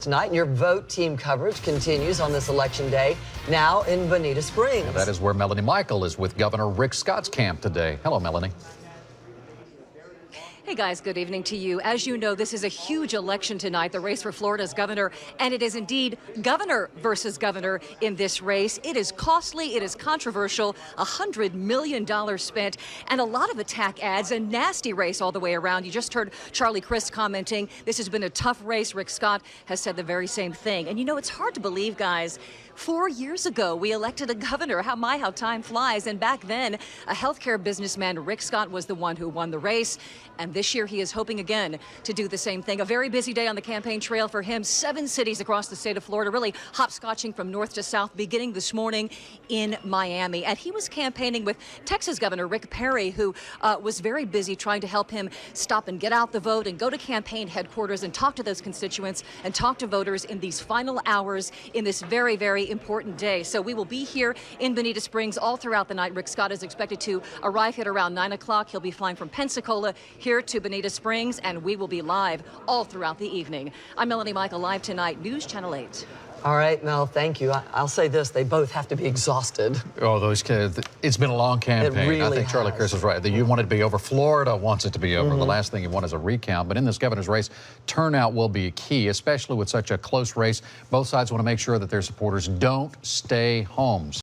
Tonight, and your vote team coverage continues on this election day, now in Bonita Springs. And that is where Melanie Michael is with Governor Rick Scott's camp today. Hello, Melanie. Hey guys, good evening to you. As you know, this is a huge election tonight, the race for Florida's governor, and it is indeed governor versus governor in this race. It is costly, it is controversial, $100 million spent, and a lot of attack ads, a nasty race all the way around. You just heard Charlie Crist commenting, this has been a tough race. Rick Scott has said the very same thing. And you know, it's hard to believe, guys, 4 years ago, we elected a governor. How time flies. And back then, a healthcare businessman, Rick Scott, was the one who won the race. And this year, he is hoping again to do the same thing. A very busy day on the campaign trail for him. 7 cities across the state of Florida, really hopscotching from north to south, beginning this morning in Miami. And he was campaigning with Texas Governor Rick Perry, who was very busy trying to help him stop and get out the vote and go to campaign headquarters and talk to those constituents and talk to voters in these final hours in this very, very important day. So we will be here in Bonita Springs all throughout the night. Rick Scott is expected to arrive at around 9 o'clock. He'll be flying from Pensacola here to Bonita Springs, and we will be live all throughout the evening. I'm Melanie Michael, live tonight, News Channel 8. All right, Mel, thank you. I'll say this, they both have to be exhausted. Oh, those kids, it's been a long campaign. It really I think Charlie Crist is right. You want it to be over. Florida wants it to be over. The last thing you want is a recount. But in this governor's race, turnout will be key, especially with such a close race. Both sides want to make sure that their supporters don't stay home.